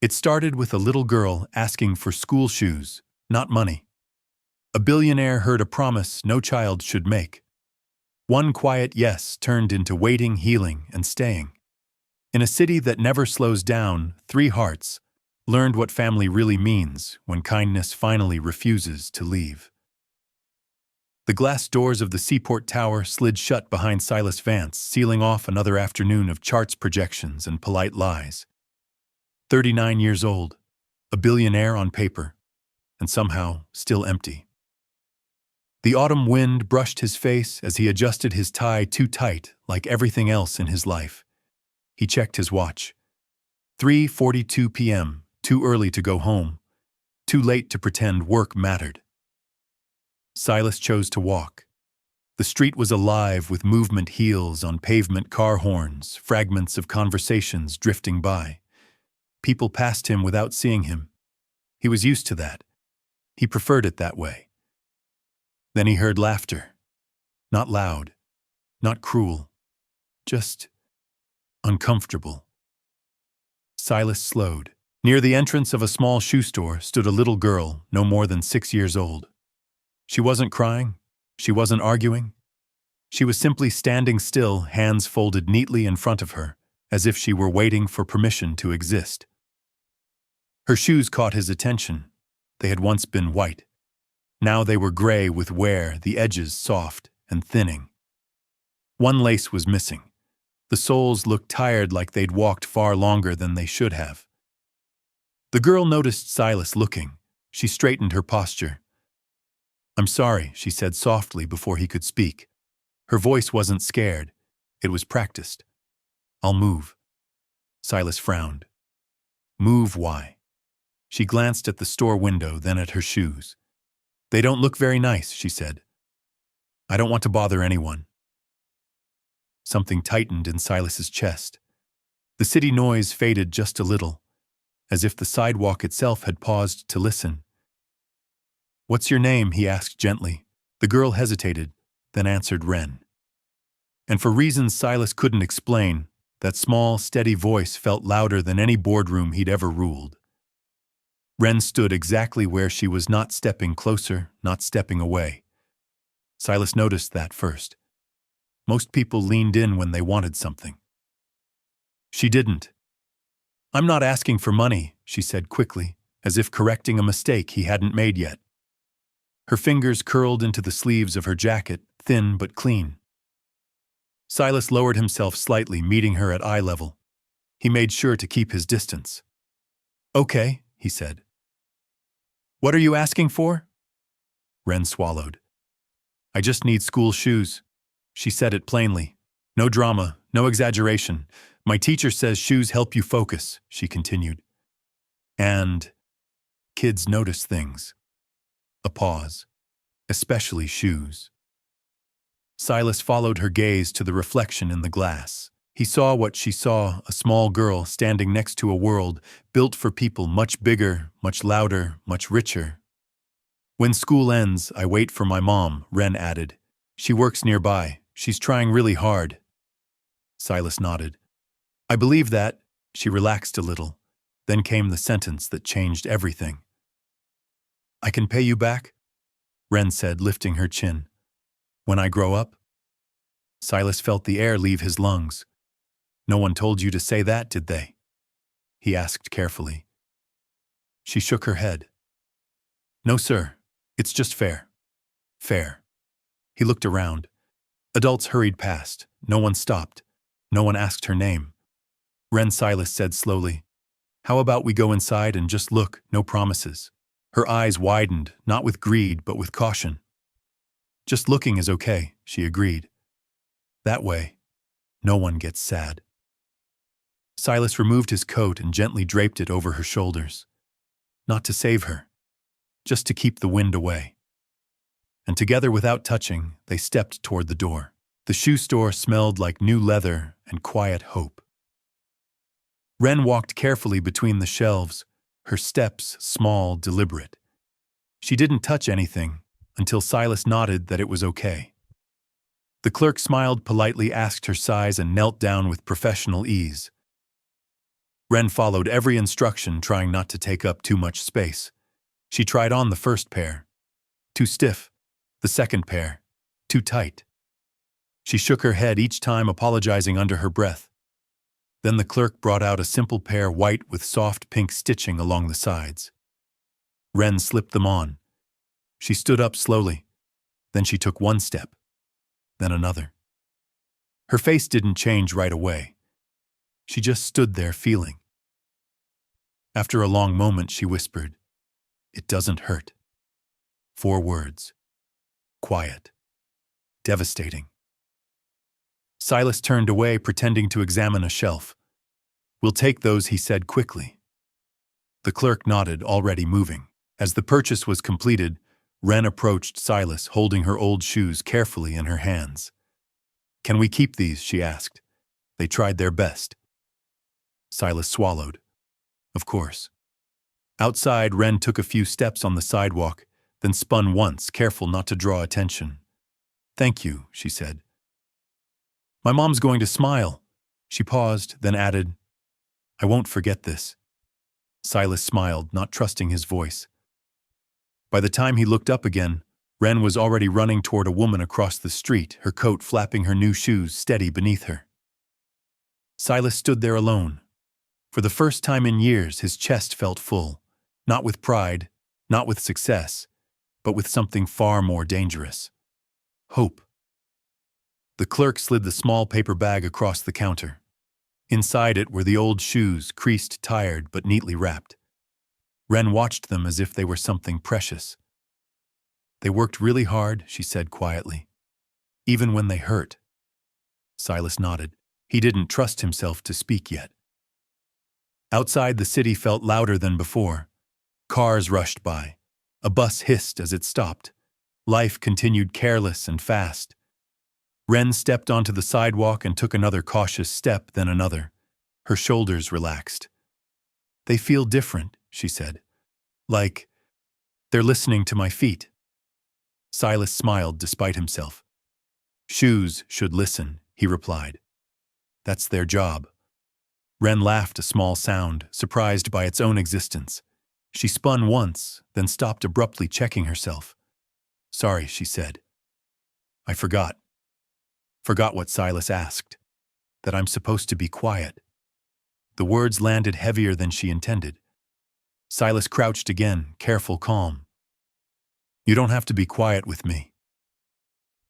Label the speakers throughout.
Speaker 1: It started with a little girl asking for school shoes, not money. A billionaire heard a promise no child should make. One quiet yes turned into waiting, healing, and staying. In a city that never slows down, 3 hearts learned what family really means when kindness finally refuses to leave. The glass doors of the Seaport Tower slid shut behind Silas Vance, sealing off another afternoon of charts projections and polite lies. 39 years old, a billionaire on paper, and somehow still empty. The autumn wind brushed his face as he adjusted his tie too tight, like everything else in his life. He checked his watch. 3:42 p.m., too early to go home, too late to pretend work mattered. Silas chose to walk. The street was alive with movement, heels on pavement, car horns, fragments of conversations drifting by. People passed him without seeing him. He was used to that. He preferred it that way. Then he heard laughter. Not loud, not cruel, just uncomfortable. Silas slowed. Near the entrance of a small shoe store stood a little girl, no more than 6 years old. She wasn't crying. She wasn't arguing. She was simply standing still, hands folded neatly in front of her, as if she were waiting for permission to exist. Her shoes caught his attention. They had once been white. Now they were gray with wear, the edges soft and thinning. One lace was missing. The soles looked tired, like they'd walked far longer than they should have. The girl noticed Silas looking. She straightened her posture. "I'm sorry," she said softly before he could speak. Her voice wasn't scared. It was practiced. "I'll move." Silas frowned. "Move why?" She glanced at the store window, then at her shoes. "They don't look very nice," she said. "I don't want to bother anyone." Something tightened in Silas's chest. The city noise faded just a little, as if the sidewalk itself had paused to listen. "What's your name?" he asked gently. The girl hesitated, then answered Wren. And for reasons Silas couldn't explain, that small, steady voice felt louder than any boardroom he'd ever ruled. Wren stood exactly where she was, not stepping closer, not stepping away. Silas noticed that first. Most people leaned in when they wanted something. She didn't. "I'm not asking for money," she said quickly, as if correcting a mistake he hadn't made yet. Her fingers curled into the sleeves of her jacket, thin but clean. Silas lowered himself slightly, meeting her at eye level. He made sure to keep his distance. "Okay," he said. "What are you asking for?" Wren swallowed. "I just need school shoes." She said it plainly. No drama, no exaggeration. "My teacher says shoes help you focus," she continued. "And kids notice things." A pause. "Especially shoes." Silas followed her gaze to the reflection in the glass. He saw what she saw, a small girl standing next to a world built for people much bigger, much louder, much richer. "When school ends, I wait for my mom," Wren added. "She works nearby. She's trying really hard." Silas nodded. "I believe that." She relaxed a little. Then came the sentence that changed everything. "I can pay you back?" Wren said, lifting her chin. "When I grow up?" Silas felt the air leave his lungs. "No one told you to say that, did they?" he asked carefully. She shook her head. "No, sir. It's just fair." Fair. He looked around. Adults hurried past. No one stopped. No one asked her name. Silas said slowly, "How about we go inside and just look, no promises?" Her eyes widened, not with greed, but with caution. "Just looking is okay," she agreed. "That way, no one gets sad." Silas removed his coat and gently draped it over her shoulders. Not to save her, just to keep the wind away. And together, without touching, they stepped toward the door. The shoe store smelled like new leather and quiet hope. Wren walked carefully between the shelves, her steps small, deliberate. She didn't touch anything until Silas nodded that it was okay. The clerk smiled politely, asked her size, and knelt down with professional ease. Wren followed every instruction, trying not to take up too much space. She tried on the first pair. Too stiff. The second pair. Too tight. She shook her head each time, apologizing under her breath. Then the clerk brought out a simple pair, white with soft pink stitching along the sides. Wren slipped them on. She stood up slowly. Then she took one step. Then another. Her face didn't change right away. She just stood there feeling. After a long moment, she whispered, "It doesn't hurt." 4 words. Quiet. Devastating. Silas turned away, pretending to examine a shelf. "We'll take those," he said quickly. The clerk nodded, already moving. As the purchase was completed, Wren approached Silas, holding her old shoes carefully in her hands. "Can we keep these?" she asked. They tried their best. Silas swallowed. Of course. Outside, Wren took a few steps on the sidewalk, then spun once, careful not to draw attention. "Thank you," she said. "My mom's going to smile." She paused, then added, "I won't forget this." Silas smiled, not trusting his voice. By the time he looked up again, Wren was already running toward a woman across the street, her coat flapping, her new shoes steady beneath her. Silas stood there alone. For the first time in years, his chest felt full, not with pride, not with success, but with something far more dangerous. Hope. The clerk slid the small paper bag across the counter. Inside it were the old shoes, creased, tired, but neatly wrapped. Wren watched them as if they were something precious. "They worked really hard," she said quietly. "Even when they hurt." Silas nodded. He didn't trust himself to speak yet. Outside, the city felt louder than before. Cars rushed by. A bus hissed as it stopped. Life continued careless and fast. Wren stepped onto the sidewalk and took another cautious step, then another. Her shoulders relaxed. "They feel different," she said. "Like they're listening to my feet." Silas smiled despite himself. "Shoes should listen," he replied. "That's their job." Wren laughed, a small sound, surprised by its own existence. She spun once, then stopped abruptly, checking herself. "Sorry," she said. "I forgot." "Forgot what?" Silas asked. "That I'm supposed to be quiet." The words landed heavier than she intended. Silas crouched again, careful, calm. "You don't have to be quiet with me."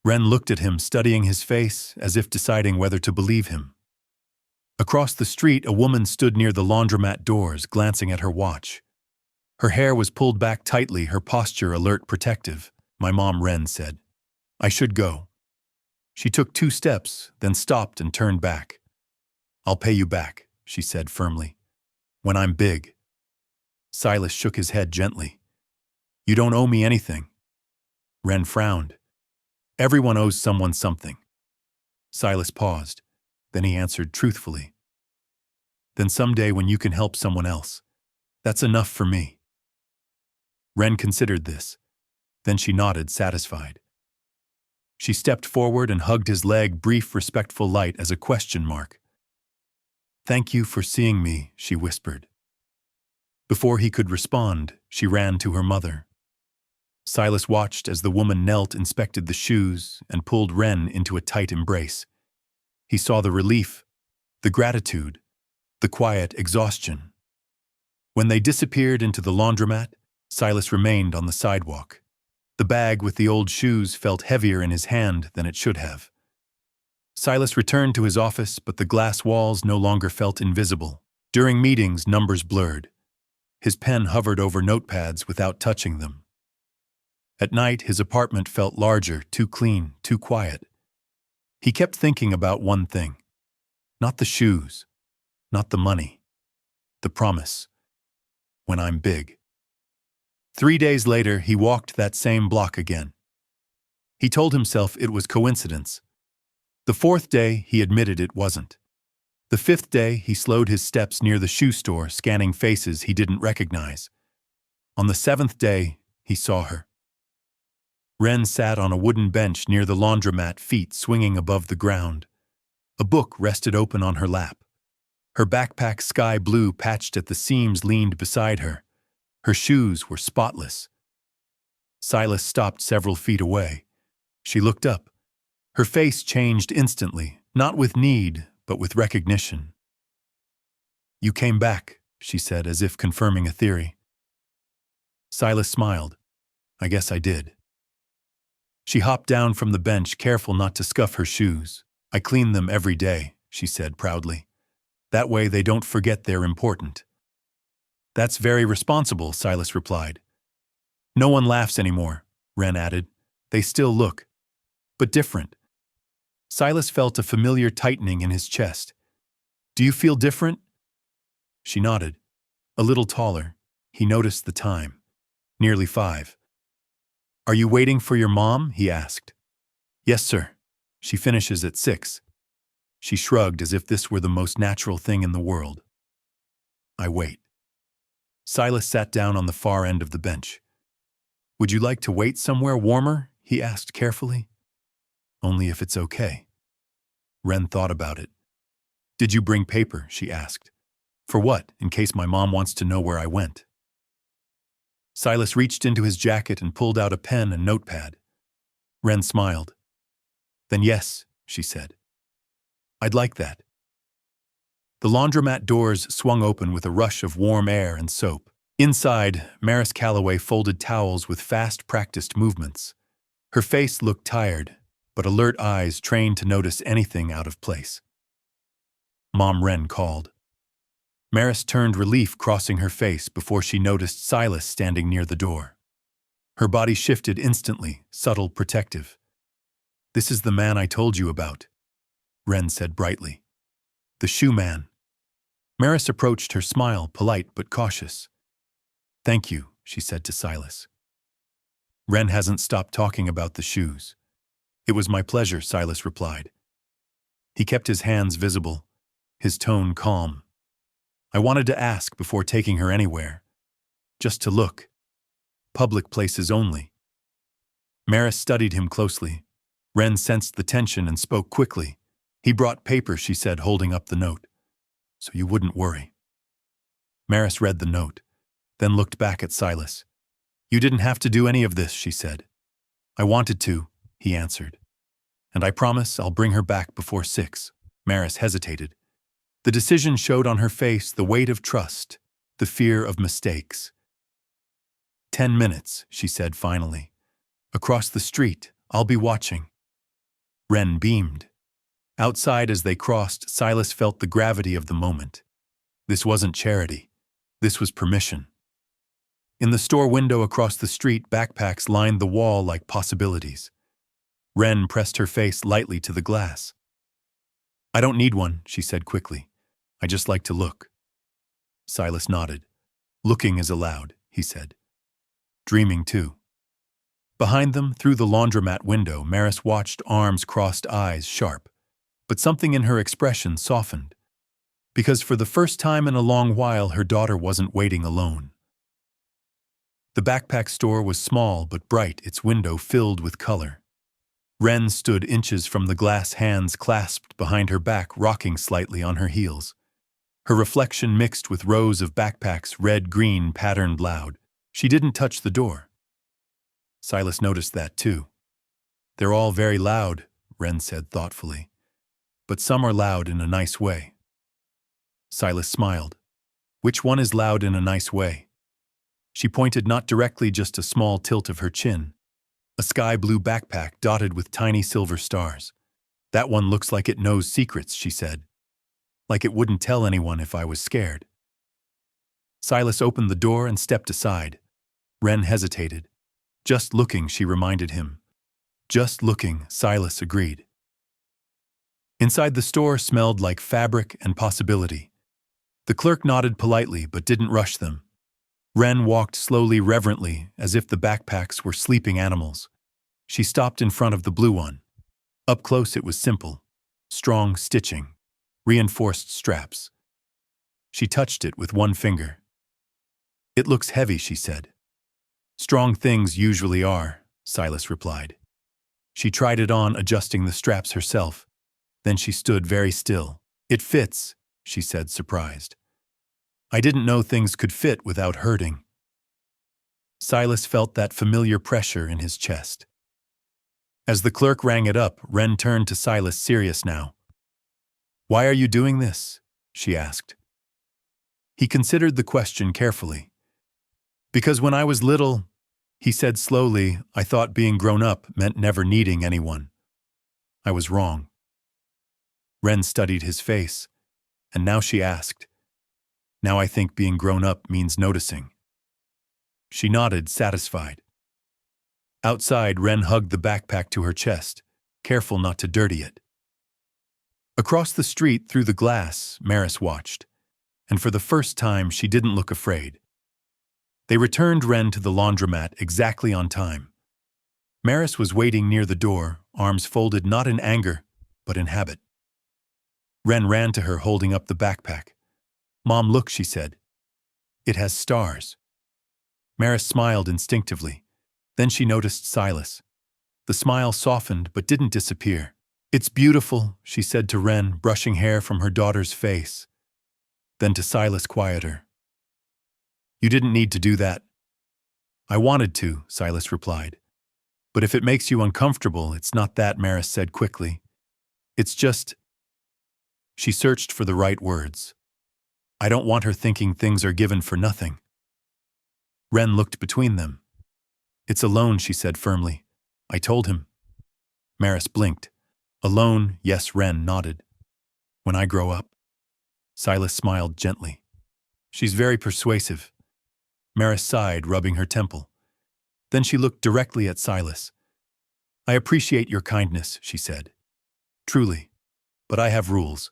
Speaker 1: Wren looked at him, studying his face, as if deciding whether to believe him. Across the street, a woman stood near the laundromat doors, glancing at her watch. Her hair was pulled back tightly, her posture alert, protective. "My mom," Wren said. "I should go." She took 2 steps, then stopped and turned back. "I'll pay you back," she said firmly. "When I'm big." Silas shook his head gently. "You don't owe me anything." Wren frowned. "Everyone owes someone something." Silas paused. Then he answered truthfully. "Then someday when you can help someone else, that's enough for me." Wren considered this. Then she nodded, satisfied. She stepped forward and hugged his leg, brief, respectful light as a question mark. "Thank you for seeing me," she whispered. Before he could respond, she ran to her mother. Silas watched as the woman knelt, inspected the shoes, and pulled Wren into a tight embrace. He saw the relief, the gratitude, the quiet exhaustion. When they disappeared into the laundromat, Silas remained on the sidewalk. The bag with the old shoes felt heavier in his hand than it should have. Silas returned to his office, but the glass walls no longer felt invisible. During meetings, numbers blurred. His pen hovered over notepads without touching them. At night, his apartment felt larger, too clean, too quiet. He kept thinking about one thing. Not the shoes, not the money. The promise. When I'm big. 3 days later, he walked that same block again. He told himself it was coincidence. The 4th day, he admitted it wasn't. The 5th day, he slowed his steps near the shoe store, scanning faces he didn't recognize. On the 7th day, he saw her. Wren sat on a wooden bench near the laundromat, feet swinging above the ground. A book rested open on her lap. Her backpack sky blue patched at the seams leaned beside her. Her shoes were spotless. Silas stopped several feet away. She looked up. Her face changed instantly, not with need, but with recognition. "You came back," she said, as if confirming a theory. Silas smiled. "I guess I did." She hopped down from the bench, careful not to scuff her shoes. "I clean them every day," she said proudly. "That way they don't forget they're important." "That's very responsible," Silas replied. "No one laughs anymore," Wren added. "They still look, but different." Silas felt a familiar tightening in his chest. "Do you feel different?" She nodded. A little taller. He noticed the time. Nearly 5. "Are you waiting for your mom?" he asked. "Yes, sir. She finishes at 6. She shrugged as if this were the most natural thing in the world. "I wait." Silas sat down on the far end of the bench. "Would you like to wait somewhere warmer?" he asked carefully. "Only if it's okay." Wren thought about it. "Did you bring paper?" she asked. "For what, in case my mom wants to know where I went?" Silas reached into his jacket and pulled out a pen and notepad. Wren smiled. "Then yes," she said. "I'd like that." The laundromat doors swung open with a rush of warm air and soap. Inside, Maris Calloway folded towels with fast, practiced movements. Her face looked tired, but alert eyes trained to notice anything out of place. Mom, Wren called. Maris turned, relief crossing her face before she noticed Silas standing near the door. Her body shifted instantly, subtle, protective. "This is the man I told you about," Wren said brightly. "The shoe man." Maris approached her, smile polite but cautious. "Thank you," she said to Silas. "Wren hasn't stopped talking about the shoes." "It was my pleasure," Silas replied. He kept his hands visible, his tone calm. "I wanted to ask before taking her anywhere. Just to look. Public places only." Maris studied him closely. Wren sensed the tension and spoke quickly. "He brought paper," she said, holding up the note. "So you wouldn't worry." Maris read the note, then looked back at Silas. "You didn't have to do any of this," she said. "I wanted to," he answered. "And I promise I'll bring her back before 6. Maris hesitated. The decision showed on her face the weight of trust, the fear of mistakes. 10 minutes, she said finally. "Across the street, I'll be watching." Wren beamed. Outside as they crossed, Silas felt the gravity of the moment. This wasn't charity. This was permission. In the store window across the street, backpacks lined the wall like possibilities. Wren pressed her face lightly to the glass. "I don't need one," she said quickly. "I just like to look." Silas nodded. "Looking is allowed," he said. "Dreaming too." Behind them, through the laundromat window, Maris watched, arms crossed, eyes sharp. But something in her expression softened. Because for the first time in a long while, her daughter wasn't waiting alone. The backpack store was small but bright, its window filled with color. Wren stood inches from the glass, hands clasped behind her back, rocking slightly on her heels. Her reflection mixed with rows of backpacks, red, green, patterned loud. She didn't touch the door. Silas noticed that too. "They're all very loud," Wren said thoughtfully. "But some are loud in a nice way." Silas smiled. "Which one is loud in a nice way?" She pointed, not directly, just a small tilt of her chin. "A sky blue backpack dotted with tiny silver stars. That one looks like it knows secrets," she said. "Like it wouldn't tell anyone if I was scared." Silas opened the door and stepped aside. Wren hesitated. "Just looking," she reminded him. "Just looking," Silas agreed. Inside, the store smelled like fabric and possibility. The clerk nodded politely but didn't rush them. Wren walked slowly, reverently, as if the backpacks were sleeping animals. She stopped in front of the blue one. Up close it was simple. Strong stitching. Reinforced straps. She touched it with one finger. "It looks heavy," she said. "Strong things usually are," Silas replied. She tried it on, adjusting the straps herself. Then she stood very still. "It fits," she said, surprised. I didn't know things could fit without hurting. Silas felt that familiar pressure in his chest. As the clerk rang it up, Wren turned to Silas, serious now. Why are you doing this? She asked. He considered the question carefully. Because when I was little, he said slowly, I thought being grown up meant never needing anyone. I was wrong. Wren studied his face, and now she asked, Now I think being grown up means noticing. She nodded, satisfied. Outside, Wren hugged the backpack to her chest, careful not to dirty it. Across the street, through the glass, Maris watched, and for the first time she didn't look afraid. They returned Wren to the laundromat exactly on time. Maris was waiting near the door, arms folded not in anger, but in habit. Wren ran to her, holding up the backpack. Mom, look, she said. It has stars. Maris smiled instinctively. Then she noticed Silas. The smile softened but didn't disappear. It's beautiful, she said to Wren, brushing hair from her daughter's face. Then to Silas, quieter. You didn't need to do that. I wanted to, Silas replied. But if it makes you uncomfortable, it's not that, Maris said quickly. It's just... She searched for the right words. I don't want her thinking things are given for nothing. Wren looked between them. It's a loan, she said firmly. I told him. Maris blinked. A loan, yes, Wren nodded. When I grow up. Silas smiled gently. She's very persuasive. Maris sighed, rubbing her temple. Then she looked directly at Silas. I appreciate your kindness, she said. Truly. But I have rules.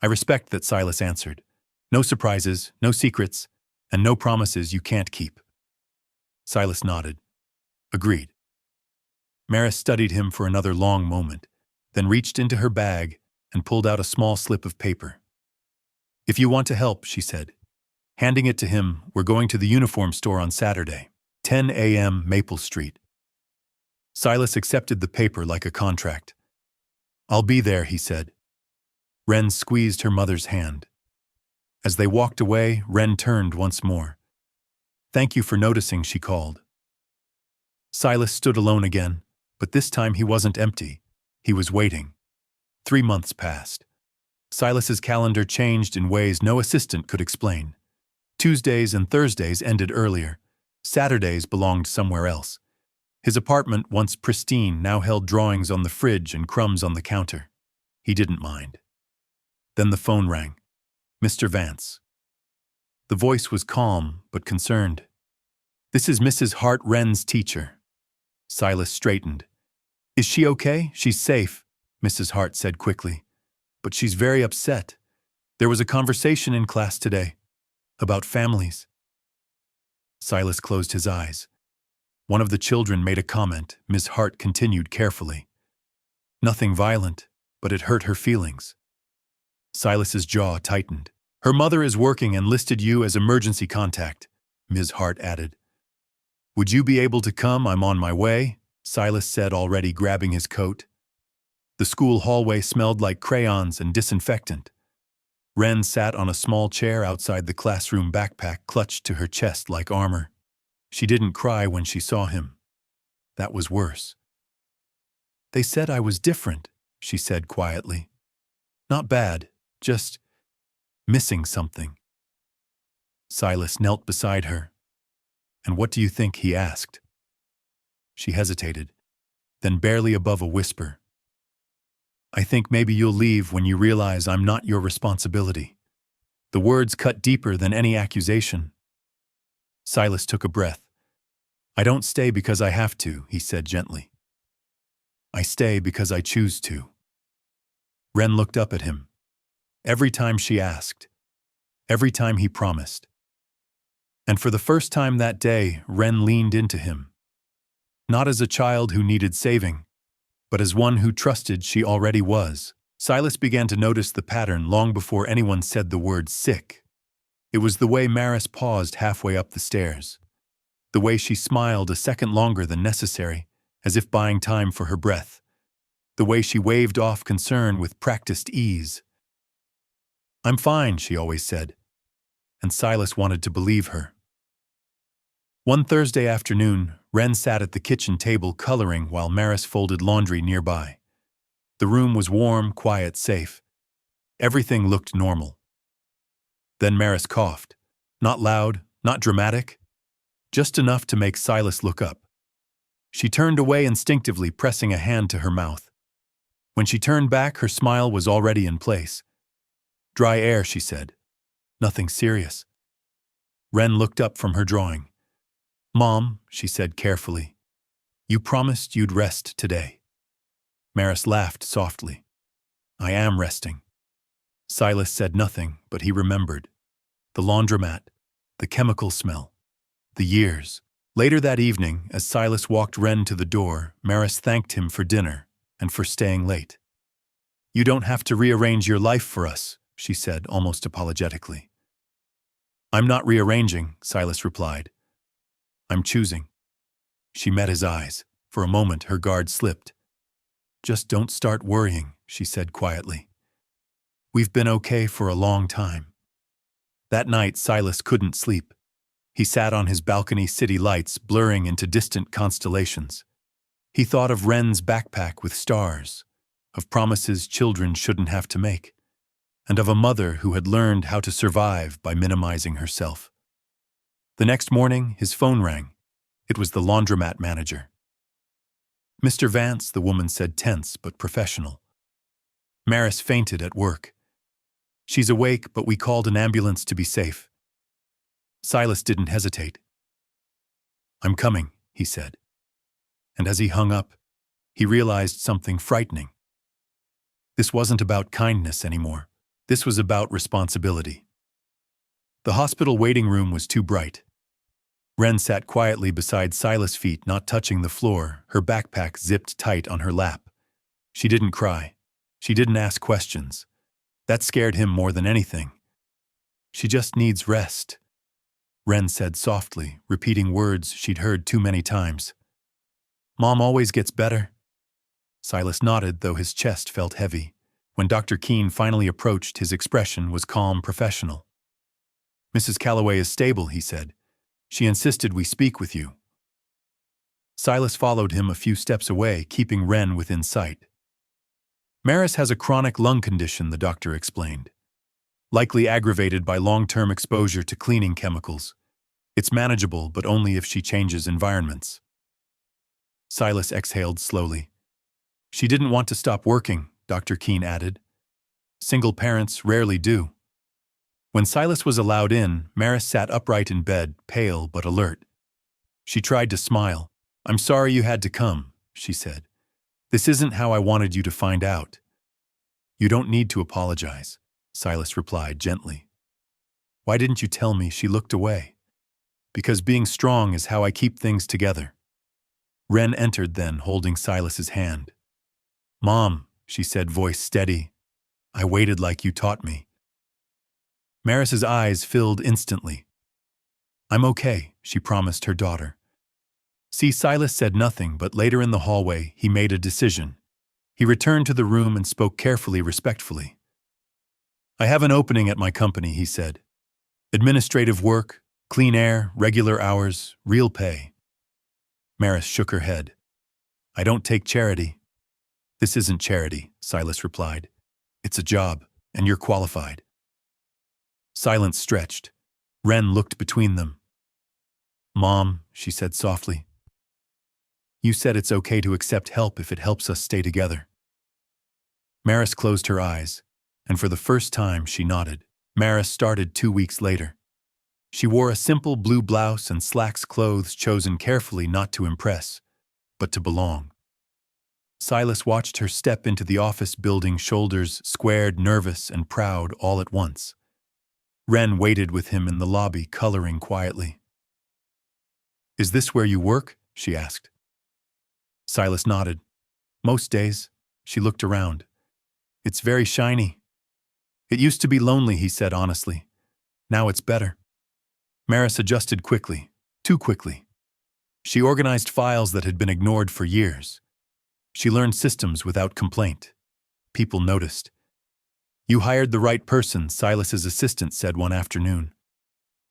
Speaker 1: I respect that, Silas answered. No surprises, no secrets, and no promises you can't keep. Silas nodded. Agreed. Maris studied him for another long moment, then reached into her bag and pulled out a small slip of paper. If you want to help, she said. Handing it to him, we're going to the uniform store on Saturday, 10 a.m. Maple Street. Silas accepted the paper like a contract. I'll be there, he said. Wren squeezed her mother's hand. As they walked away, Wren turned once more. Thank you for noticing, she called. Silas stood alone again, but this time he wasn't empty. He was waiting. 3 months passed. Silas's calendar changed in ways no assistant could explain. Tuesdays and Thursdays ended earlier. Saturdays belonged somewhere else. His apartment, once pristine, now held drawings on the fridge and crumbs on the counter. He didn't mind. Then the phone rang. Mr. Vance. The voice was calm but concerned. This is Mrs. Hart, Wren's teacher. Silas straightened. Is she okay? She's safe, Mrs. Hart said quickly. But she's very upset. There was a conversation in class today. About families. Silas closed his eyes. One of the children made a comment. Ms. Hart continued carefully. Nothing violent, but it hurt her feelings. Silas's jaw tightened. Her mother is working and listed you as emergency contact, Ms. Hart added. Would you be able to come? I'm on my way, Silas said, already grabbing his coat. The school hallway smelled like crayons and disinfectant. Wren sat on a small chair outside the classroom, backpack clutched to her chest like armor. She didn't cry when she saw him. That was worse. They said I was different, she said quietly. Not bad, just missing something. Silas knelt beside her. And what do you think? He asked. She hesitated, then barely above a whisper. I think maybe you'll leave when you realize I'm not your responsibility. The words cut deeper than any accusation. Silas took a breath. I don't stay because I have to, he said gently. I stay because I choose to. Wren looked up at him. Every time she asked. Every time he promised. And for the first time that day, Wren leaned into him. Not as a child who needed saving, but as one who trusted she already was. Silas began to notice the pattern long before anyone said the word sick. It was the way Maris paused halfway up the stairs. The way she smiled a second longer than necessary, as if buying time for her breath. The way she waved off concern with practiced ease. "I'm fine," she always said, and Silas wanted to believe her. One Thursday afternoon, Wren sat at the kitchen table coloring while Maris folded laundry nearby. The room was warm, quiet, safe. Everything looked normal. Then Maris coughed. Not loud, not dramatic, just enough to make Silas look up. She turned away instinctively, pressing a hand to her mouth. When she turned back, her smile was already in place. "Dry air," she said. "Nothing serious." Wren looked up from her drawing. "Mom," she said carefully, "you promised you'd rest today." Maris laughed softly. "I am resting." Silas said nothing, but he remembered. The laundromat, the chemical smell, the years. Later that evening, as Silas walked Wren to the door, Maris thanked him for dinner and for staying late. "You don't have to rearrange your life for us," she said, almost apologetically. "I'm not rearranging," Silas replied. "I'm choosing." She met his eyes. For a moment, her guard slipped. "Just don't start worrying," she said quietly. "We've been okay for a long time." That night, Silas couldn't sleep. He sat on his balcony, city lights blurring into distant constellations. He thought of Wren's backpack with stars, of promises children shouldn't have to make, and of a mother who had learned how to survive by minimizing herself. The next morning, his phone rang. It was the laundromat manager. "Mr. Vance," the woman said, tense but professional. "Maris fainted at work. She's awake, but we called an ambulance to be safe." Silas didn't hesitate. "I'm coming," he said. And as he hung up, he realized something frightening. This wasn't about kindness anymore. This was about responsibility. The hospital waiting room was too bright. Wren sat quietly beside Silas' feet, not touching the floor, her backpack zipped tight on her lap. She didn't cry. She didn't ask questions. That scared him more than anything. "She just needs rest," Wren said softly, repeating words she'd heard too many times. "Mom always gets better." Silas nodded, though his chest felt heavy. When Dr. Keene finally approached, his expression was calm, professional. "Mrs. Calloway is stable," he said. "She insisted we speak with you." Silas followed him a few steps away, keeping Wren within sight. "Maris has a chronic lung condition," the doctor explained. "Likely aggravated by long-term exposure to cleaning chemicals. It's manageable, but only if she changes environments." Silas exhaled slowly. "She didn't want to stop working," Dr. Keene added. "Single parents rarely do." When Silas was allowed in, Maris sat upright in bed, pale but alert. She tried to smile. "I'm sorry you had to come," she said. "This isn't how I wanted you to find out." "You don't need to apologize," Silas replied gently. "Why didn't you tell me?" She looked away. "Because being strong is how I keep things together." Wren entered then, holding Silas's hand. "Mom," she said, voice steady, "I waited like you taught me." Maris's eyes filled instantly. "I'm okay," she promised her daughter. See, Silas said nothing, but later in the hallway, he made a decision. He returned to the room and spoke carefully, respectfully. "I have an opening at my company," he said. "Administrative work, clean air, regular hours, real pay." Maris shook her head. "I don't take charity." "This isn't charity," Silas replied. "It's a job, and you're qualified." Silence stretched. Wren looked between them. "Mom," she said softly, "you said it's okay to accept help if it helps us stay together." Maris closed her eyes, and for the first time she nodded. Maris started 2 weeks later. She wore a simple blue blouse and slacks, clothes chosen carefully not to impress, but to belong. Silas watched her step into the office building, shoulders squared, nervous and proud all at once. Wren waited with him in the lobby, coloring quietly. "Is this where you work?" she asked. Silas nodded. "Most days." She looked around. "It's very shiny." "It used to be lonely," he said honestly. "Now it's better." Maris adjusted quickly, too quickly. She organized files that had been ignored for years. She learned systems without complaint. People noticed. You hired the right person, Silas's assistant said one afternoon.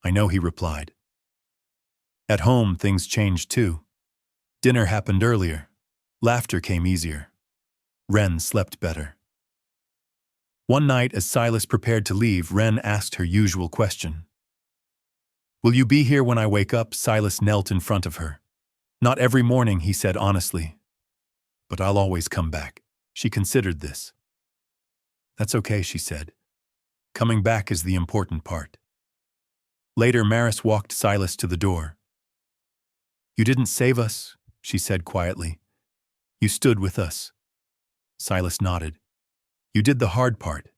Speaker 1: I know, he replied. At home, things changed too. Dinner happened earlier. Laughter came easier. Wren slept better. One night, as Silas prepared to leave, Wren asked her usual question. Will you be here when I wake up? Silas knelt in front of her. Not every morning, he said honestly. But I'll always come back. She considered this. That's okay, she said. Coming back is the important part. Later, Maris walked Silas to the door. You didn't save us, she said quietly. You stood with us. Silas nodded. You did the hard part.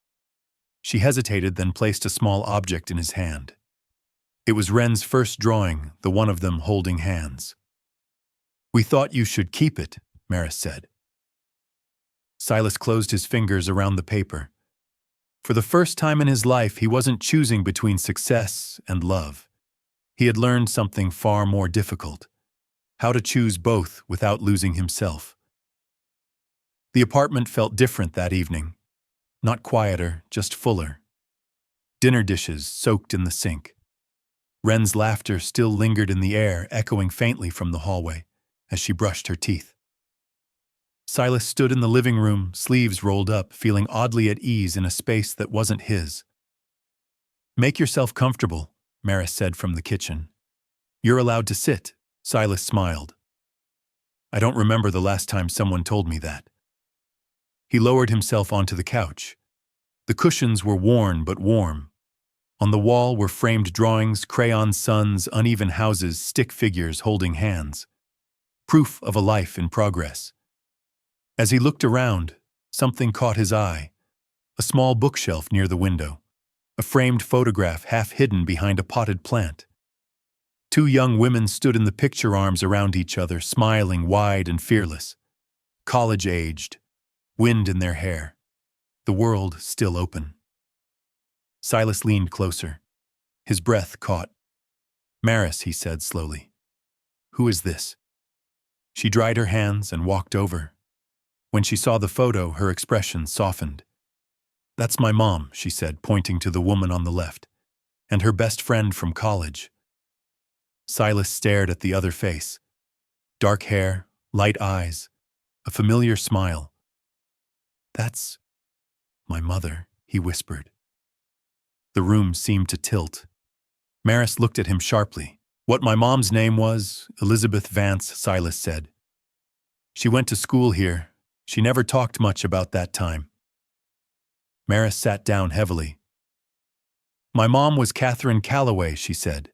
Speaker 1: She hesitated, then placed a small object in his hand. It was Wren's first drawing, the one of them holding hands. We thought you should keep it, Maris said. Silas closed his fingers around the paper. For the first time in his life, he wasn't choosing between success and love. He had learned something far more difficult: how to choose both without losing himself. The apartment felt different that evening. Not quieter, just fuller. Dinner dishes soaked in the sink. Wren's laughter still lingered in the air, echoing faintly from the hallway as she brushed her teeth. Silas stood in the living room, sleeves rolled up, feeling oddly at ease in a space that wasn't his. Make yourself comfortable, Maris said from the kitchen. You're allowed to sit, Silas smiled. I don't remember the last time someone told me that. He lowered himself onto the couch. The cushions were worn but warm. On the wall were framed drawings, crayon suns, uneven houses, stick figures holding hands. Proof of a life in progress. As he looked around, something caught his eye. A small bookshelf near the window. A framed photograph half hidden behind a potted plant. Two young women stood in the picture, arms around each other, smiling wide and fearless. College-aged, wind in their hair. The world still open. Silas leaned closer. His breath caught. Maris, he said slowly. Who is this? She dried her hands and walked over. When she saw the photo, her expression softened. That's my mom, she said, pointing to the woman on the left, and her best friend from college. Silas stared at the other face. Dark hair, light eyes, a familiar smile. That's my mother, he whispered. The room seemed to tilt. Maris looked at him sharply. What my mom's name was? Elizabeth Vance, Silas said. She went to school here. She never talked much about that time. Maris sat down heavily. My mom was Catherine Calloway, she said.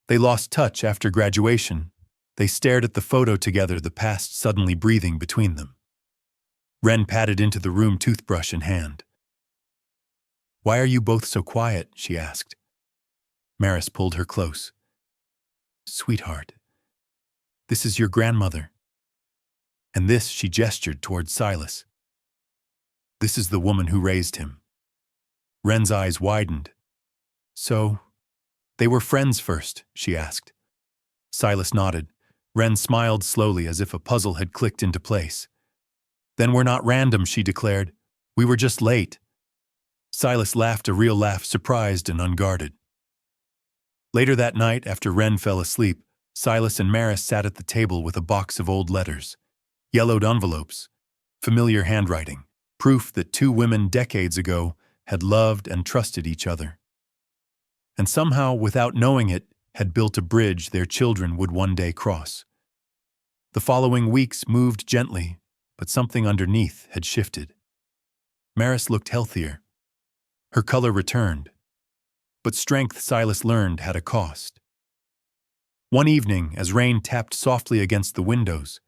Speaker 1: They lost touch after graduation. They stared at the photo together, the past suddenly breathing between them. Wren padded into the room, toothbrush in hand. Why are you both so quiet? She asked. Maris pulled her close. Sweetheart, this is your grandmother. And this, she gestured towards Silas. This is the woman who raised him. Wren's eyes widened. So, they were friends first, she asked. Silas nodded. Wren smiled slowly, as if a puzzle had clicked into place. Then we're not random, she declared. We were just late. Silas laughed, a real laugh, surprised and unguarded. Later that night, after Wren fell asleep, Silas and Maris sat at the table with a box of old letters. Yellowed envelopes, familiar handwriting, proof that two women decades ago had loved and trusted each other. And somehow, without knowing it, had built a bridge their children would one day cross. The following weeks moved gently, but something underneath had shifted. Maris looked healthier. Her color returned. But strength, Silas learned, had a cost. One evening, as rain tapped softly against the windows,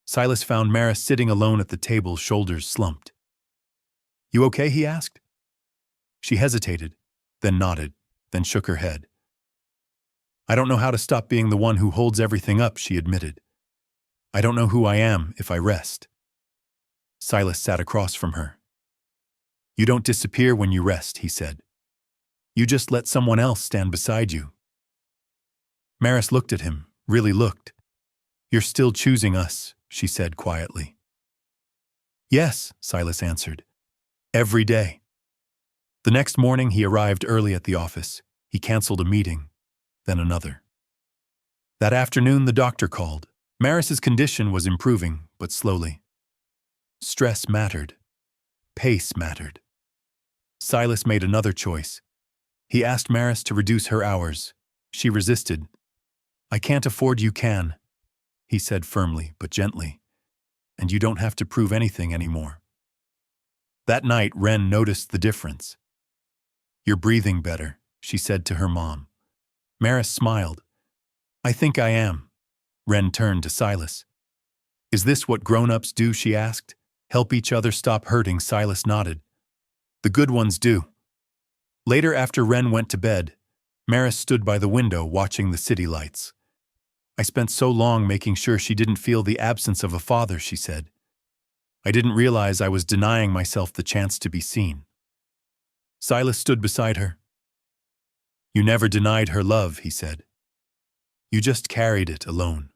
Speaker 1: Silas found Maris sitting alone at the table, shoulders slumped. You okay? He asked. She hesitated, then nodded, then shook her head. I don't know how to stop being the one who holds everything up, she admitted. I don't know who I am if I rest. Silas sat across from her. You don't disappear when you rest, he said. You just let someone else stand beside you. Maris looked at him, really looked. You're still choosing us, she said quietly. Yes, Silas answered. Every day. The next morning he arrived early at the office. He canceled a meeting, then another. That afternoon the doctor called. Maris's condition was improving, but slowly. Stress mattered. Pace mattered. Silas made another choice. He asked Maris to reduce her hours. She resisted. "I can't afford you can," he said firmly but gently. "And you don't have to prove anything anymore." That night, Ren noticed the difference. "You're breathing better," she said to her mom. Maris smiled. "I think I am." Ren turned to Silas. "Is this what grown-ups do?" she asked. "Help each other stop hurting?" Silas nodded. "The good ones do." Later, after Ren went to bed, Maris stood by the window watching the city lights. "I spent so long making sure she didn't feel the absence of a father," she said. "I didn't realize I was denying myself the chance to be seen." Silas stood beside her. "You never denied her love," he said. "You just carried it alone."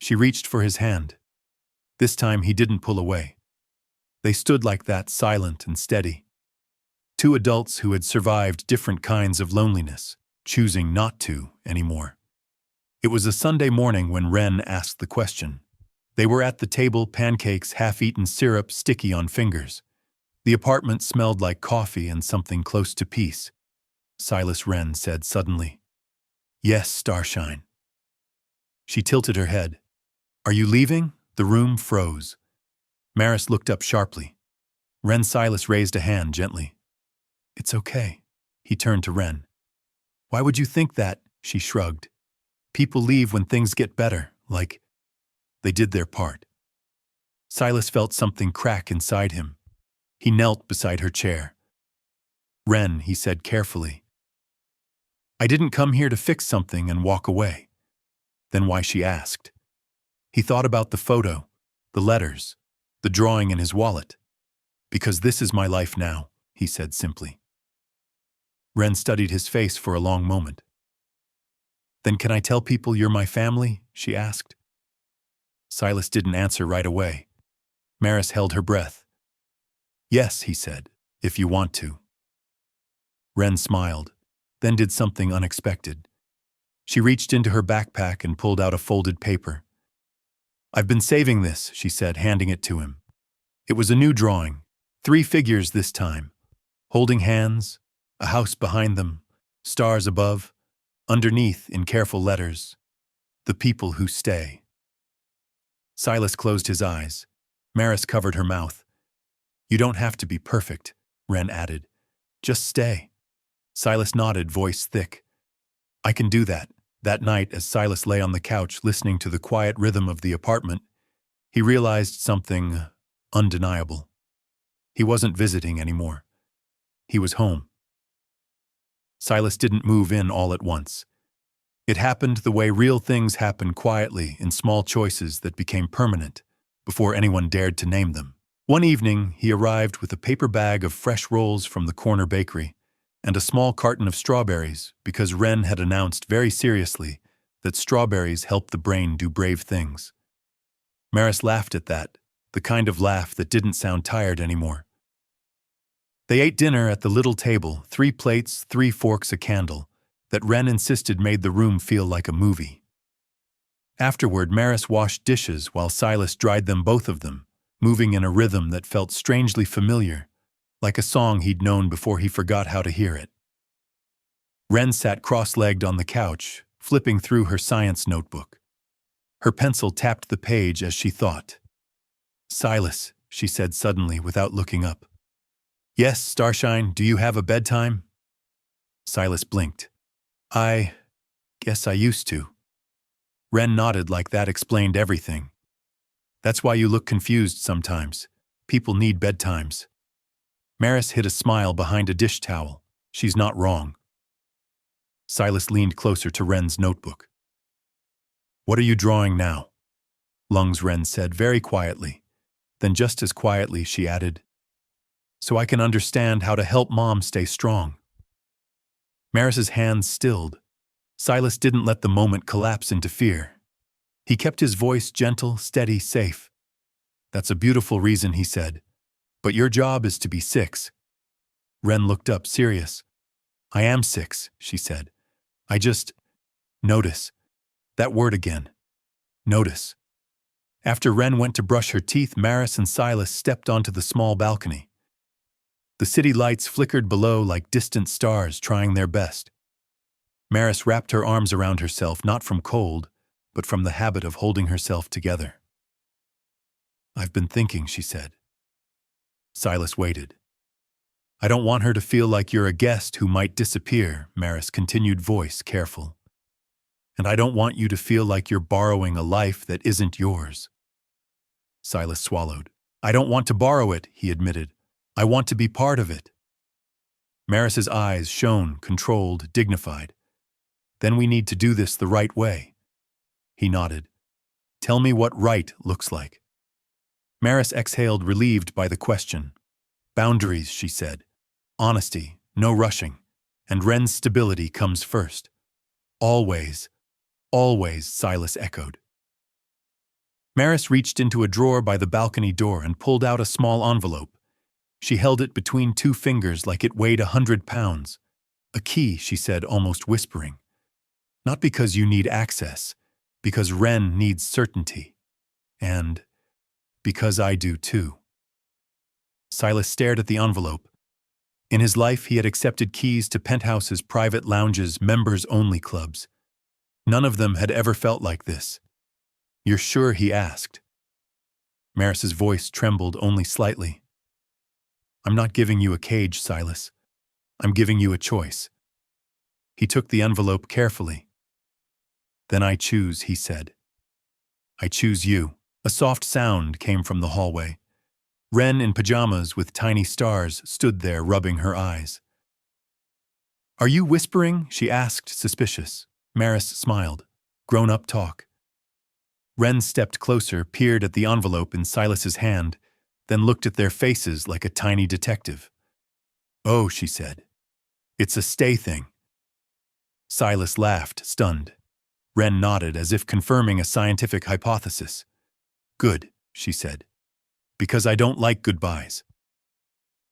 Speaker 1: She reached for his hand. This time he didn't pull away. They stood like that, silent and steady. Two adults who had survived different kinds of loneliness, choosing not to anymore. It was a Sunday morning when Ren asked the question. They were at the table, pancakes, half-eaten syrup sticky on fingers. The apartment smelled like coffee and something close to peace. Silas Ren said suddenly, "Yes, Starshine." She tilted her head. "Are you leaving?" The room froze. Maris looked up sharply. Ren Silas raised a hand gently. "It's okay." He turned to Ren. "Why would you think that?" She shrugged. "People leave when things get better, like they did their part." Silas felt something crack inside him. He knelt beside her chair. "Ren," he said carefully, "I didn't come here to fix something and walk away." Then why, she asked. He thought about the photo, the letters, the drawing in his wallet. "Because this is my life now," he said simply. Ren studied his face for a long moment. "Then can I tell people you're my family?" she asked. Silas didn't answer right away. Maris held her breath. "Yes," he said, "if you want to." Ren smiled, then did something unexpected. She reached into her backpack and pulled out a folded paper. "I've been saving this," she said, handing it to him. It was a new drawing, 3 figures this time, holding hands, a house behind them, stars above, underneath in careful letters, "The people who stay." Silas closed his eyes. Maris covered her mouth. "You don't have to be perfect," Ren added. "Just stay." Silas nodded, voice thick. "I can do that." That night, as Silas lay on the couch listening to the quiet rhythm of the apartment, he realized something undeniable. He wasn't visiting anymore. He was home. Silas didn't move in all at once. It happened the way real things happen, quietly, in small choices that became permanent, before anyone dared to name them. One evening, he arrived with a paper bag of fresh rolls from the corner bakery and a small carton of strawberries because Ren had announced very seriously that strawberries help the brain do brave things. Maris laughed at that, the kind of laugh that didn't sound tired anymore. They ate dinner at the little table, 3 plates, 3 forks, a candle, that Ren insisted made the room feel like a movie. Afterward, Maris washed dishes while Silas dried them, both of them, moving in a rhythm that felt strangely familiar, like a song he'd known before he forgot how to hear it. Ren sat cross-legged on the couch, flipping through her science notebook. Her pencil tapped the page as she thought. "Silas," she said suddenly without looking up. "Yes, Starshine, do you have a bedtime?" Silas blinked. "I guess I used to." Ren nodded like that explained everything. "That's why you look confused sometimes. People need bedtimes." Maris hid a smile behind a dish towel. "She's not wrong." Silas leaned closer to Ren's notebook. "What are you drawing now?" Lungs, Ren said very quietly. Then just as quietly she added, "So I can understand how to help Mom stay strong." Maris's hands stilled. Silas didn't let the moment collapse into fear. He kept his voice gentle, steady, safe. "That's a beautiful reason," he said. "But your job is to be 6. Wren looked up, serious. I am 6, she said. I just… notice. That word again. Notice. After Wren went to brush her teeth, Maris and Silas stepped onto the small balcony. The city lights flickered below like distant stars trying their best. Maris wrapped her arms around herself, not from cold, but from the habit of holding herself together. I've been thinking, she said. Silas waited. I don't want her to feel like you're a guest who might disappear, Maris continued, voice careful. And I don't want you to feel like you're borrowing a life that isn't yours. Silas swallowed. I don't want to borrow it, he admitted. I want to be part of it. Maris's eyes shone, controlled, dignified. Then we need to do this the right way. He nodded. Tell me what right looks like. Maris exhaled, relieved by the question. Boundaries, she said. Honesty, no rushing. And Wren's stability comes first. Always, always, Silas echoed. Maris reached into a drawer by the balcony door and pulled out a small envelope. She held it between 2 fingers like it weighed 100 pounds. A key, she said, almost whispering. Not because you need access, because Wren needs certainty. And because I do too. Silas stared at the envelope. In his life, he had accepted keys to penthouses, private lounges, members-only clubs. None of them had ever felt like this. You're sure, he asked. Maris's voice trembled only slightly. I'm not giving you a cage, Silas. I'm giving you a choice. He took the envelope carefully. Then I choose, he said. I choose you. A soft sound came from the hallway. Wren, in pajamas with tiny stars, stood there rubbing her eyes. Are you whispering? She asked, suspicious. Maris smiled. Grown-up talk. Wren stepped closer, peered at the envelope in Silas's hand, then looked at their faces like a tiny detective. Oh, she said. It's a stay thing. Silas laughed, stunned. Wren nodded as if confirming a scientific hypothesis. Good, she said. Because I don't like goodbyes.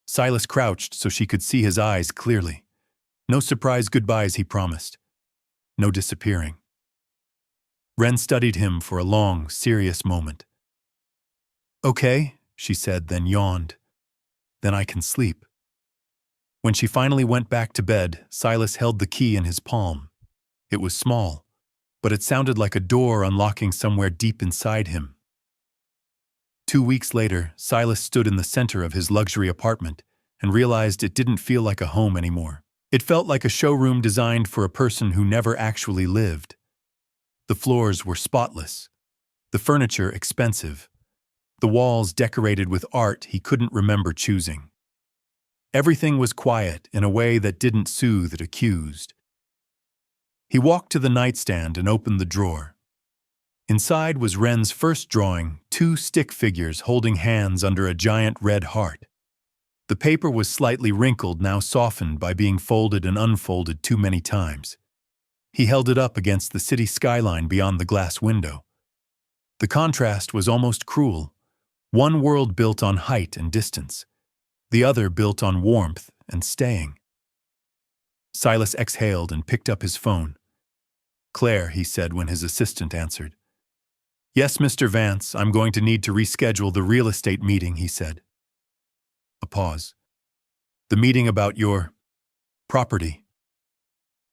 Speaker 1: Silas crouched so she could see his eyes clearly. No surprise goodbyes, he promised. No disappearing. Wren studied him for a long, serious moment. Okay, she said, then yawned. Then I can sleep. When she finally went back to bed, Silas held the key in his palm. It was small, but it sounded like a door unlocking somewhere deep inside him. 2 weeks later, Silas stood in the center of his luxury apartment and realized it didn't feel like a home anymore. It felt like a showroom designed for a person who never actually lived. The floors were spotless, the furniture expensive, the walls decorated with art he couldn't remember choosing. Everything was quiet in a way that didn't soothe the accused. He walked to the nightstand and opened the drawer. Inside was Wren's first drawing, 2 stick figures holding hands under a giant red heart. The paper was slightly wrinkled, now softened by being folded and unfolded too many times. He held it up against the city skyline beyond the glass window. The contrast was almost cruel. One world built on height and distance, the other built on warmth and staying. Silas exhaled and picked up his phone. Claire, he said when his assistant answered. Yes, Mr. Vance, I'm going to need to reschedule the real estate meeting, he said. A pause. The meeting about your property.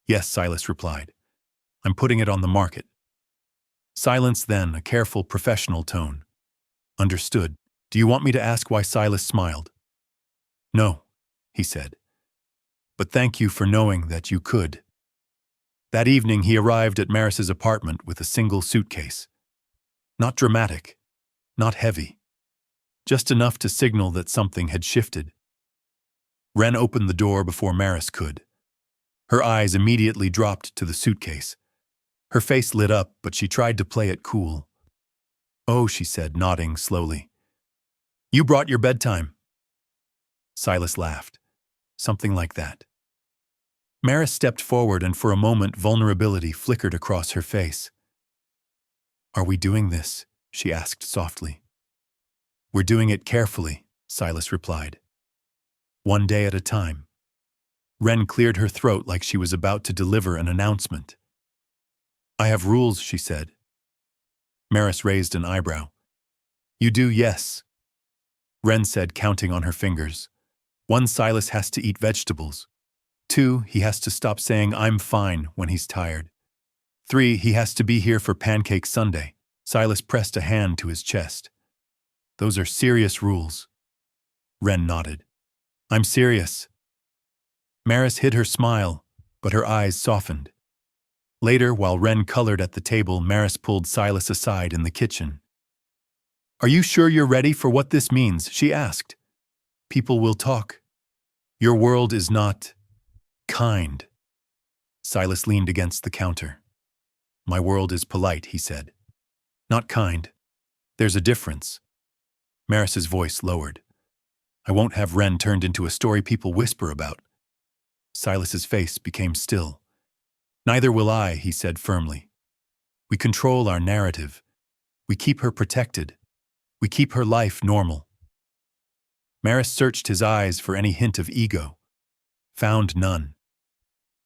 Speaker 1: Yes, Silas replied. I'm putting it on the market. Silence then, a careful, professional tone. Understood. Do you want me to ask why? Silas smiled. No, he said. But thank you for knowing that you could. That evening he arrived at Maris's apartment with a single suitcase. Not dramatic, not heavy, just enough to signal that something had shifted. Wren opened the door before Maris could. Her eyes immediately dropped to the suitcase. Her face lit up, but she tried to play it cool. Oh, she said, nodding slowly. You brought your bedtime. Silas laughed. Something like that. Maris stepped forward, and for a moment vulnerability flickered across her face. Are we doing this? She asked softly. We're doing it carefully, Silas replied. One day at a time. Wren cleared her throat like she was about to deliver an announcement. I have rules, she said. Maris raised an eyebrow. You do, yes. Wren said, counting on her fingers. 1, Silas has to eat vegetables. 2, he has to stop saying I'm fine when he's tired. 3, he has to be here for Pancake Sunday. Silas pressed a hand to his chest. Those are serious rules. Wren nodded. I'm serious. Maris hid her smile, but her eyes softened. Later, while Wren colored at the table, Maris pulled Silas aside in the kitchen. Are you sure you're ready for what this means? She asked. People will talk. Your world is not kind. Silas leaned against the counter. My world is polite, he said. Not kind. There's a difference. Maris's voice lowered. I won't have Wren turned into a story people whisper about. Silas's face became still. Neither will I, he said firmly. We control our narrative. We keep her protected. We keep her life normal. Maris searched his eyes for any hint of ego. Found none.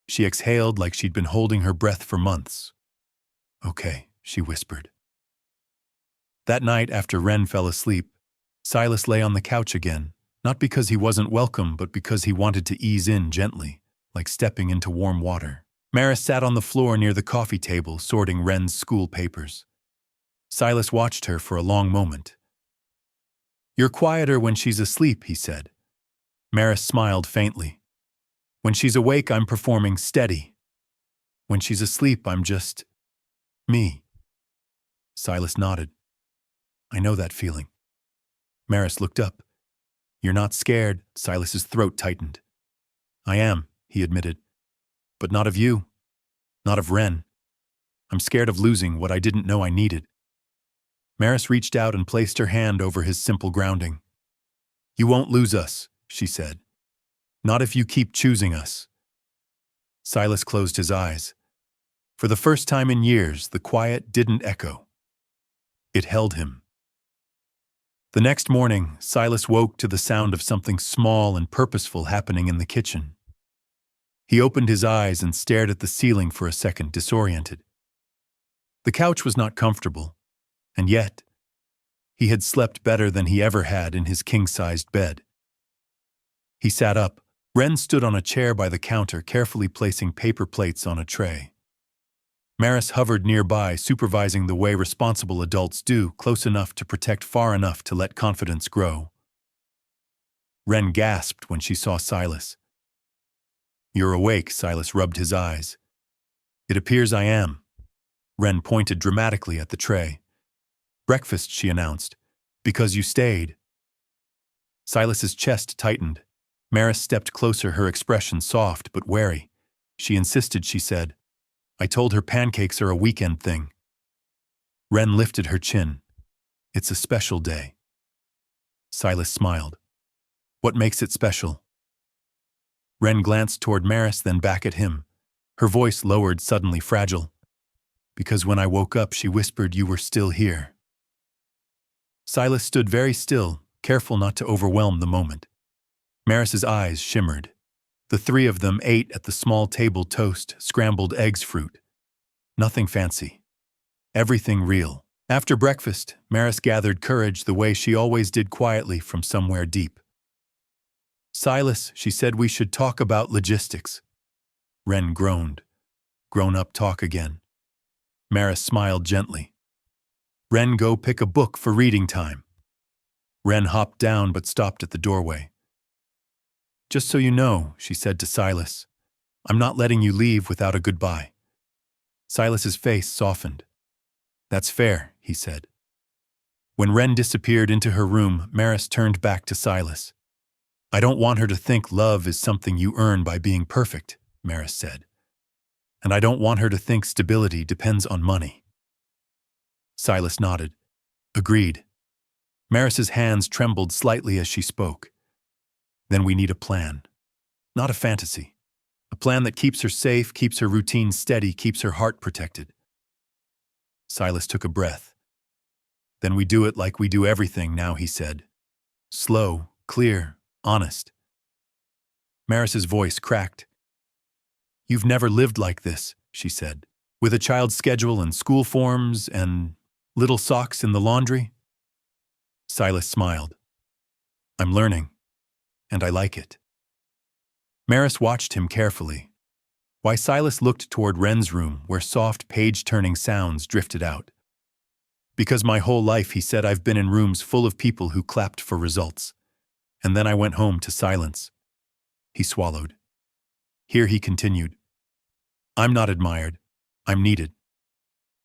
Speaker 1: She exhaled like she'd been holding her breath for months. Okay, she whispered. That night, after Wren fell asleep, Silas lay on the couch again, not because he wasn't welcome, but because he wanted to ease in gently, like stepping into warm water. Maris sat on the floor near the coffee table, sorting Wren's school papers. Silas watched her for a long moment. You're quieter when she's asleep, he said. Maris smiled faintly. When she's awake, I'm performing steady. When she's asleep, I'm just me. Silas nodded. I know that feeling. Maris looked up. You're not scared, Silas's throat tightened. I am, he admitted. But not of you. Not of Wren. I'm scared of losing what I didn't know I needed. Maris reached out and placed her hand over his simple grounding. You won't lose us, she said. Not if you keep choosing us. Silas closed his eyes. For the first time in years, the quiet didn't echo. It held him. The next morning, Silas woke to the sound of something small and purposeful happening in the kitchen. He opened his eyes and stared at the ceiling for a second, disoriented. The couch was not comfortable, and yet, he had slept better than he ever had in his king-sized bed. He sat up. Wren stood on a chair by the counter, carefully placing paper plates on a tray. Maris hovered nearby, supervising the way responsible adults do, close enough to protect, far enough to let confidence grow. Wren gasped when she saw Silas. You're awake, Silas rubbed his eyes. It appears I am. Wren pointed dramatically at the tray. Breakfast, she announced. Because you stayed. Silas's chest tightened. Maris stepped closer, her expression soft but wary. She insisted, she said. I told her pancakes are a weekend thing. Wren lifted her chin. It's a special day. Silas smiled. What makes it special? Wren glanced toward Maris, then back at him. Her voice lowered, suddenly fragile. Because when I woke up, she whispered you were still here. Silas stood very still, careful not to overwhelm the moment. Maris's eyes shimmered. The three of them ate at the small table: toast, scrambled eggs, fruit. Nothing fancy. Everything real. After breakfast, Maris gathered courage the way she always did, quietly from somewhere deep. Silas, she said, we should talk about logistics. Wren groaned. Grown-up talk again. Maris smiled gently. Wren, go pick a book for reading time. Wren hopped down but stopped at the doorway. Just so you know, she said to Silas, I'm not letting you leave without a goodbye. Silas's face softened. That's fair, he said. When Wren disappeared into her room, Maris turned back to Silas. I don't want her to think love is something you earn by being perfect, Maris said. And I don't want her to think stability depends on money. Silas nodded. Agreed. Maris's hands trembled slightly as she spoke. Then we need a plan. Not a fantasy. A plan that keeps her safe, keeps her routine steady, keeps her heart protected. Silas took a breath. Then we do it like we do everything now, he said. Slow, clear, honest. Maris's voice cracked. "You've never lived like this," she said. "With a child's schedule and school forms and little socks in the laundry?" Silas smiled. "I'm learning, and I like it." Maris watched him carefully, while Silas looked toward Wren's room where soft page-turning sounds drifted out. "Because my whole life," he said, "I've been in rooms full of people who clapped for results. And then I went home to silence." He swallowed. "Here," he continued, "I'm not admired. I'm needed.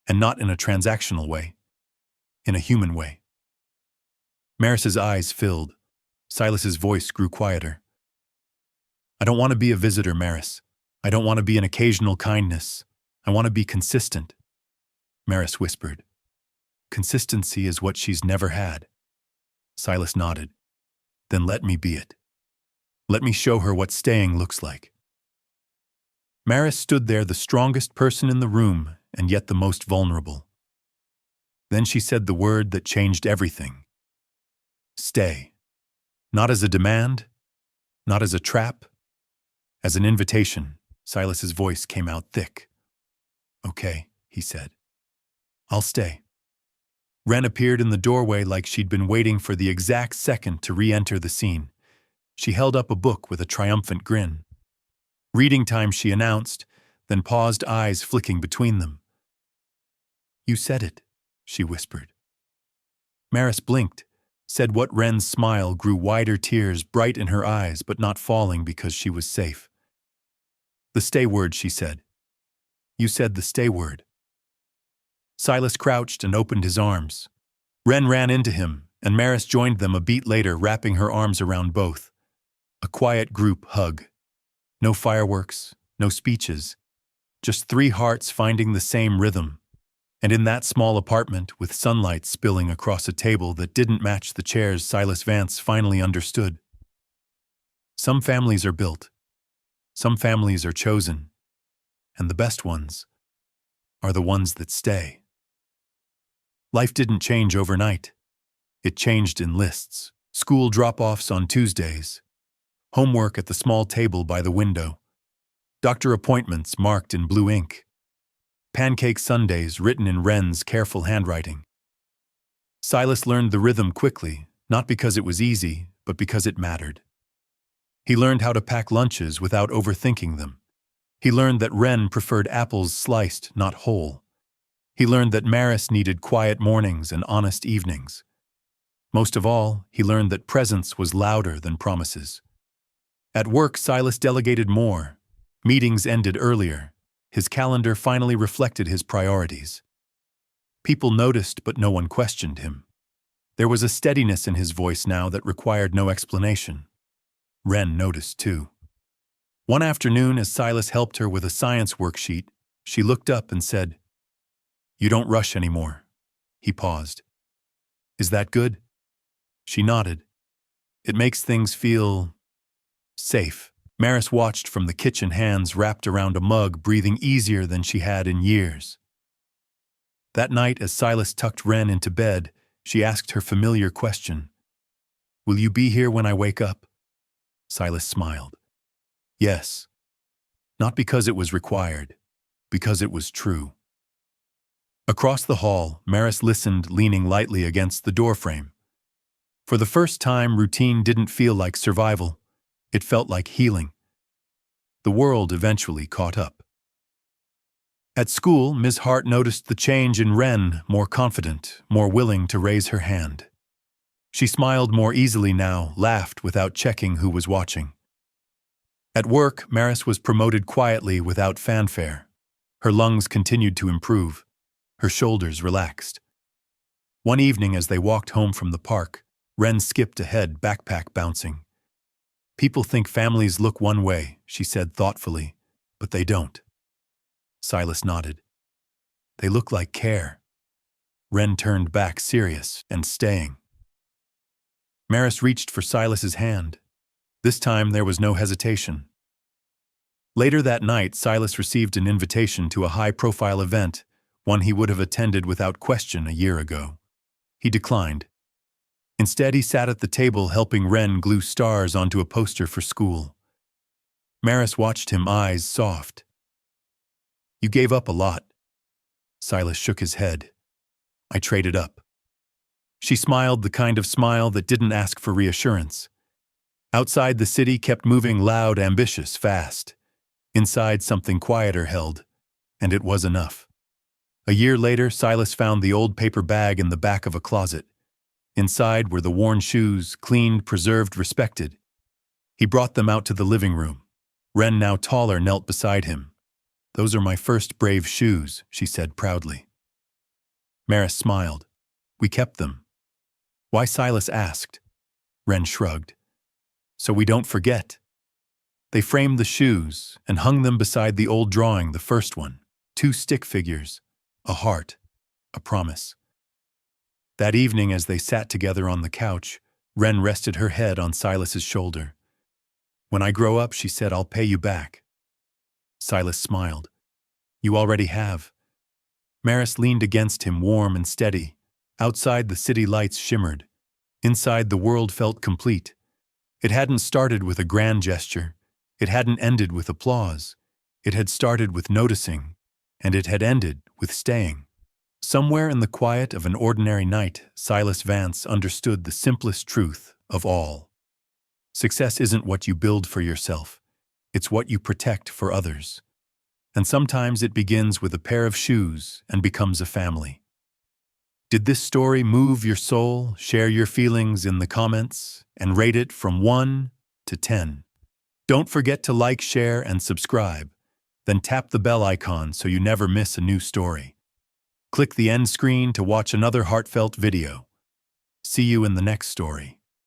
Speaker 1: And not in a transactional way. In a human way." Maris's eyes filled. Silas's voice grew quieter. "I don't want to be a visitor, Maris. I don't want to be an occasional kindness. I want to be consistent." Maris whispered. "Consistency is what she's never had." Silas nodded. "Then let me be it. Let me show her what staying looks like." Maris stood there, the strongest person in the room and yet the most vulnerable. Then she said the word that changed everything. Stay. Not as a demand, not as a trap, as an invitation. Silas's voice came out thick. "Okay," he said. "I'll stay." Wren appeared in the doorway like she'd been waiting for the exact second to re-enter the scene. She held up a book with a triumphant grin. "Reading time," she announced, then paused, eyes flicking between them. "You said it," she whispered. Maris blinked, said what Wren's smile grew wider, tears bright in her eyes but not falling because she was safe. "The stay word," she said. "You said the stay word." Silas crouched and opened his arms. Wren ran into him, and Maris joined them a beat later, wrapping her arms around both. A quiet group hug. No fireworks, no speeches, just three hearts finding the same rhythm. And in that small apartment, with sunlight spilling across a table that didn't match the chairs, Silas Vance finally understood. Some families are built. Some families are chosen. And the best ones are the ones that stay. Life didn't change overnight. It changed in lists. School drop-offs on Tuesdays. Homework at the small table by the window. Doctor appointments marked in blue ink. Pancake Sundays written in Wren's careful handwriting. Silas learned the rhythm quickly, not because it was easy, but because it mattered. He learned how to pack lunches without overthinking them. He learned that Wren preferred apples sliced, not whole. He learned that Maris needed quiet mornings and honest evenings. Most of all, he learned that presence was louder than promises. At work, Silas delegated more. Meetings ended earlier. His calendar finally reflected his priorities. People noticed, but no one questioned him. There was a steadiness in his voice now that required no explanation. Wren noticed, too. One afternoon, as Silas helped her with a science worksheet, she looked up and said, "You don't rush anymore." He paused. "Is that good?" She nodded. "It makes things feel safe." Maris watched from the kitchen, hands wrapped around a mug, breathing easier than she had in years. That night, as Silas tucked Wren into bed, she asked her familiar question. "Will you be here when I wake up?" Silas smiled. "Yes." Not because it was required, because it was true. Across the hall, Maris listened, leaning lightly against the doorframe. For the first time, routine didn't feel like survival. It felt like healing. The world eventually caught up. At school, Ms. Hart noticed the change in Wren, more confident, more willing to raise her hand. She smiled more easily now, laughed without checking who was watching. At work, Maris was promoted quietly without fanfare. Her lungs continued to improve. Her shoulders relaxed. One evening, as they walked home from the park, Wren skipped ahead, backpack bouncing. "People think families look one way," she said thoughtfully, "but they don't." Silas nodded. "They look like care." Wren turned back, serious and staying. Maris reached for Silas's hand. This time there was no hesitation. Later that night, Silas received an invitation to a high-profile event, one he would have attended without question a year ago. He declined. Instead, he sat at the table helping Wren glue stars onto a poster for school. Maris watched him, eyes soft. You gave up a lot. Silas shook his head. I traded up. She smiled, the kind of smile that didn't ask for reassurance. Outside, the city kept moving, loud, ambitious, fast. Inside, something quieter held, and it was enough. A year later, Silas found the old paper bag in the back of a closet. Inside were the worn shoes, cleaned, preserved, respected. He brought them out to the living room. Wren, now taller, knelt beside him. Those are my first brave shoes, she said proudly. Maris smiled. We kept them. Why? Silas asked. Wren shrugged. So we don't forget. They framed the shoes and hung them beside the old drawing, the first one. 2 stick figures, a heart, a promise. That evening, as they sat together on the couch, Wren rested her head on Silas's shoulder. When I grow up, she said, I'll pay you back. Silas smiled. You already have. Maris leaned against him, warm and steady. Outside, the city lights shimmered. Inside, the world felt complete. It hadn't started with a grand gesture. It hadn't ended with applause. It had started with noticing, and it had ended with staying. Somewhere in the quiet of an ordinary night, Silas Vance understood the simplest truth of all. Success isn't what you build for yourself. It's what you protect for others. And sometimes it begins with a pair of shoes and becomes a family. Did this story move your soul? Share your feelings in the comments and rate it from 1 to 10. Don't forget to like, share, and subscribe. Then tap the bell icon so you never miss a new story. Click the end screen to watch another heartfelt video. See you in the next story.